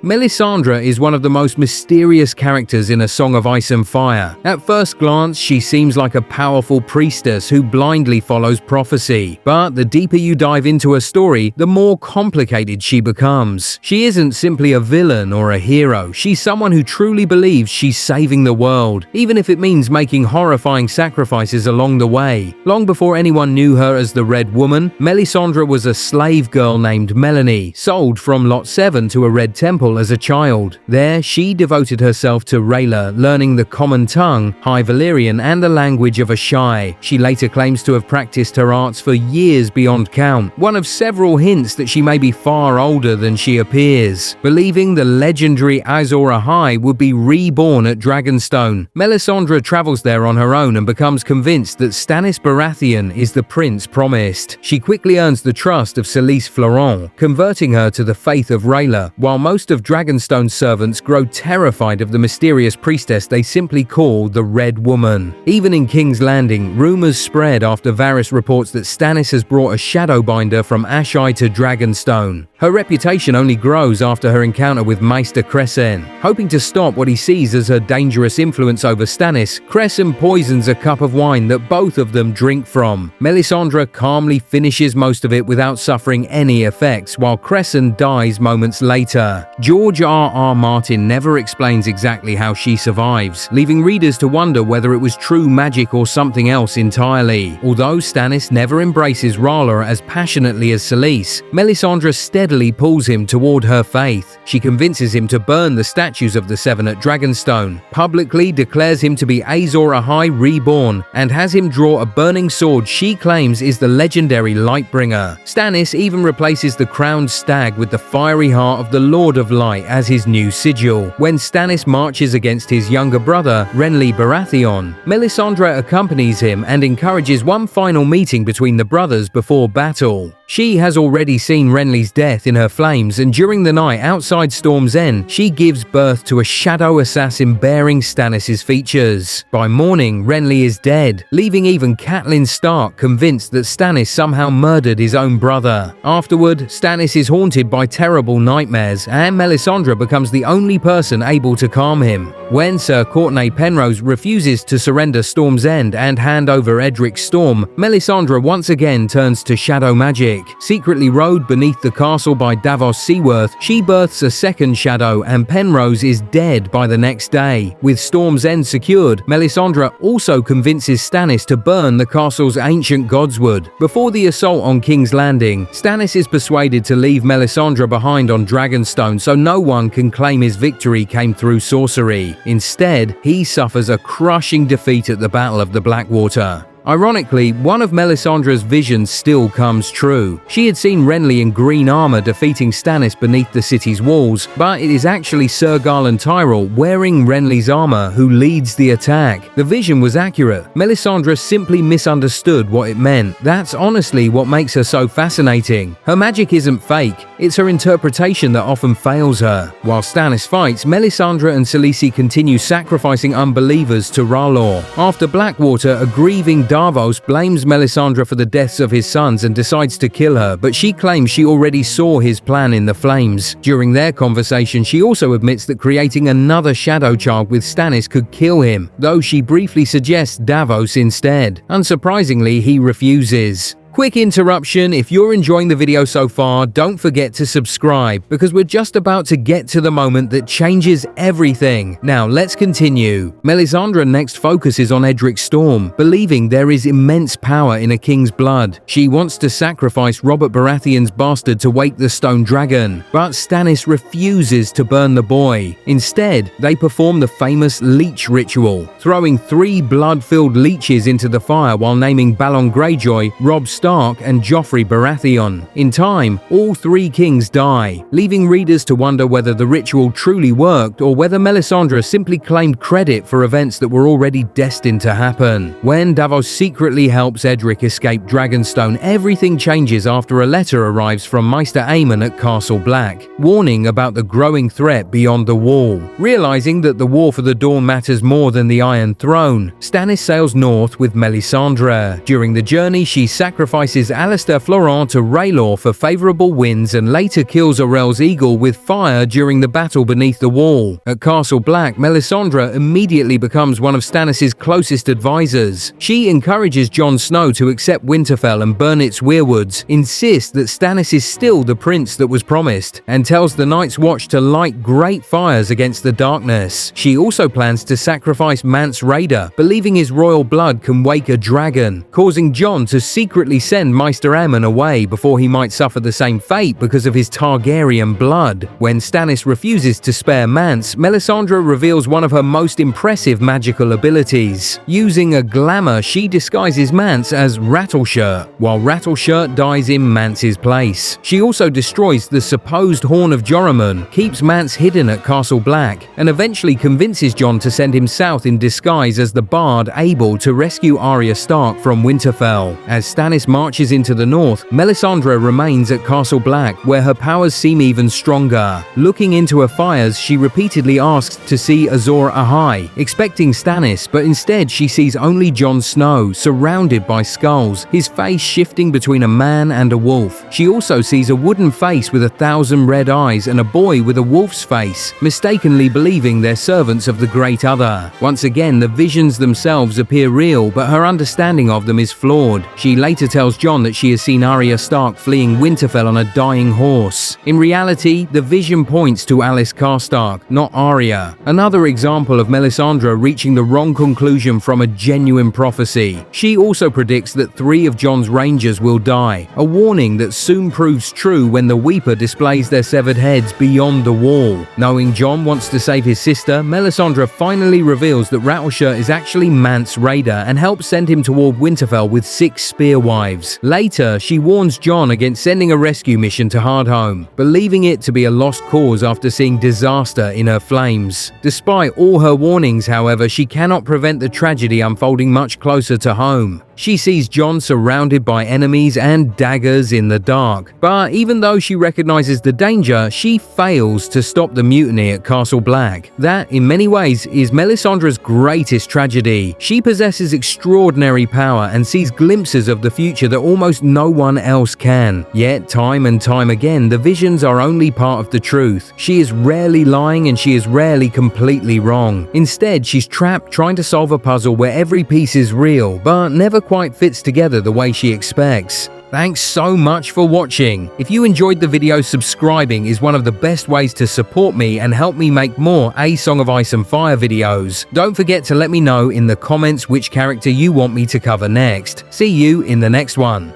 Melisandre is one of the most mysterious characters in A Song of Ice and Fire. At first glance, she seems like a powerful priestess who blindly follows prophecy. But the deeper you dive into her story, the more complicated she becomes. She isn't simply a villain or a hero, she's someone who truly believes she's saving the world, even if it means making horrifying sacrifices along the way. Long before anyone knew her as the Red Woman, Melisandre was a slave girl named Melanie, sold from Lot 7 to a Red Temple as a child. There, she devoted herself to Rhaella, learning the common tongue, High Valyrian, and the language of Asshai. She later claims to have practiced her arts for years beyond count, one of several hints that she may be far older than she appears. Believing the legendary Azor Ahai would be reborn at Dragonstone, Melisandre travels there on her own and becomes convinced that Stannis Baratheon is the prince promised. She quickly earns the trust of Selyse Florent, converting her to the faith of Rhaella, while most of Dragonstone's servants grow terrified of the mysterious priestess they simply call the Red Woman. Even in King's Landing, rumors spread after Varys reports that Stannis has brought a Shadowbinder from Asshai to Dragonstone. Her reputation only grows after her encounter with Maester Cressen. Hoping to stop what he sees as her dangerous influence over Stannis, Cressen poisons a cup of wine that both of them drink from. Melisandre calmly finishes most of it without suffering any effects, while Cressen dies moments later. George R.R. Martin never explains exactly how she survives, leaving readers to wonder whether it was true magic or something else entirely. Although Stannis never embraces Rhaella as passionately as Selyse, Melisandre steadily pulls him toward her faith. She convinces him to burn the statues of the Seven at Dragonstone, publicly declares him to be Azor Ahai reborn, and has him draw a burning sword she claims is the legendary Lightbringer. Stannis even replaces the crowned stag with the fiery heart of the Lord of Light as his new sigil. When Stannis marches against his younger brother, Renly Baratheon, Melisandre accompanies him and encourages one final meeting between the brothers before battle. She has already seen Renly's death in her flames, and during the night outside Storm's End, she gives birth to a shadow assassin bearing Stannis' features. By morning, Renly is dead, leaving even Catelyn Stark convinced that Stannis somehow murdered his own brother. Afterward, Stannis is haunted by terrible nightmares, and Melisandre becomes the only person able to calm him. When Sir Courtenay Penrose refuses to surrender Storm's End and hand over Edric's Storm, Melisandre once again turns to shadow magic. Secretly rowed beneath the castle by Davos Seaworth, she births a second shadow, and Penrose is dead by the next day. With Storm's End secured, Melisandre also convinces Stannis to burn the castle's ancient godswood. Before the assault on King's Landing, Stannis is persuaded to leave Melisandre behind on Dragonstone so no one can claim his victory came through sorcery. Instead, he suffers a crushing defeat at the Battle of the Blackwater. Ironically, one of Melisandre's visions still comes true. She had seen Renly in green armor defeating Stannis beneath the city's walls, but it is actually Sir Garland Tyrell wearing Renly's armor who leads the attack. The vision was accurate. Melisandre simply misunderstood what it meant. That's honestly what makes her so fascinating. Her magic isn't fake, it's her interpretation that often fails her. While Stannis fights, Melisandre and Selyse continue sacrificing unbelievers to R'hllor. After Blackwater, a grieving Davos blames Melisandre for the deaths of his sons and decides to kill her, but she claims she already saw his plan in the flames. During their conversation, she also admits that creating another shadow child with Stannis could kill him, though she briefly suggests Davos instead. Unsurprisingly, he refuses. Quick interruption, if you're enjoying the video so far, don't forget to subscribe, because we're just about to get to the moment that changes everything. Now let's continue. Melisandre next focuses on Edric's Storm, believing there is immense power in a king's blood. She wants to sacrifice Robert Baratheon's bastard to wake the Stone Dragon, but Stannis refuses to burn the boy. Instead, they perform the famous leech ritual, throwing 3 blood-filled leeches into the fire while naming Balon Greyjoy, Robb Stark, and Joffrey Baratheon. In time, all 3 kings die, leaving readers to wonder whether the ritual truly worked or whether Melisandre simply claimed credit for events that were already destined to happen. When Davos secretly helps Edric escape Dragonstone, everything changes after a letter arrives from Maester Aemon at Castle Black, warning about the growing threat beyond the wall. Realizing that the war for the Dawn matters more than the Iron Throne, Stannis sails north with Melisandre. During the journey, she sacrifices sacrifices Alistair Florent to Rhaelor for favorable winds and later kills Orell's eagle with fire during the battle beneath the wall. At Castle Black, Melisandre immediately becomes one of Stannis' closest advisors. She encourages Jon Snow to accept Winterfell and burn its weirwoods, insists that Stannis is still the prince that was promised, and tells the Night's Watch to light great fires against the darkness. She also plans to sacrifice Mance Rayder, believing his royal blood can wake a dragon, causing Jon to secretly send Maester Aemon away before he might suffer the same fate because of his Targaryen blood. When Stannis refuses to spare Mance, Melisandre reveals one of her most impressive magical abilities. Using a glamour, she disguises Mance as Rattleshirt, while Rattleshirt dies in Mance's place. She also destroys the supposed Horn of Joramun, keeps Mance hidden at Castle Black, and eventually convinces Jon to send him south in disguise as the bard Abel to rescue Arya Stark from Winterfell. As Stannis marches into the north, Melisandre remains at Castle Black, where her powers seem even stronger. Looking into her fires, she repeatedly asks to see Azor Ahai, expecting Stannis, but instead she sees only Jon Snow, surrounded by skulls, his face shifting between a man and a wolf. She also sees a wooden face with 1,000 red eyes and a boy with a wolf's face, mistakenly believing they're servants of the Great Other. Once again, the visions themselves appear real, but her understanding of them is flawed. She later tells Jon that she has seen Arya Stark fleeing Winterfell on a dying horse. In reality, the vision points to Alice Karstark, not Arya. Another example of Melisandre reaching the wrong conclusion from a genuine prophecy. She also predicts that 3 of Jon's rangers will die, a warning that soon proves true when the Weeper displays their severed heads beyond the wall. Knowing Jon wants to save his sister, Melisandre finally reveals that Rattleshirt is actually Mance Rayder and helps send him toward Winterfell with 6 spearwives. Later, she warns Jon against sending a rescue mission to Hardhome, believing it to be a lost cause after seeing disaster in her flames. Despite all her warnings, however, she cannot prevent the tragedy unfolding much closer to home. She sees Jon surrounded by enemies and daggers in the dark. But even though she recognizes the danger, she fails to stop the mutiny at Castle Black. That, in many ways, is Melisandre's greatest tragedy. She possesses extraordinary power and sees glimpses of the future that almost no one else can. Yet, time and time again, the visions are only part of the truth. She is rarely lying and she is rarely completely wrong. Instead, she's trapped trying to solve a puzzle where every piece is real, but never quite fits together the way she expects. Thanks so much for watching. If you enjoyed the video, subscribing is one of the best ways to support me and help me make more A Song of Ice and Fire videos. Don't forget to let me know in the comments which character you want me to cover next. See you in the next one.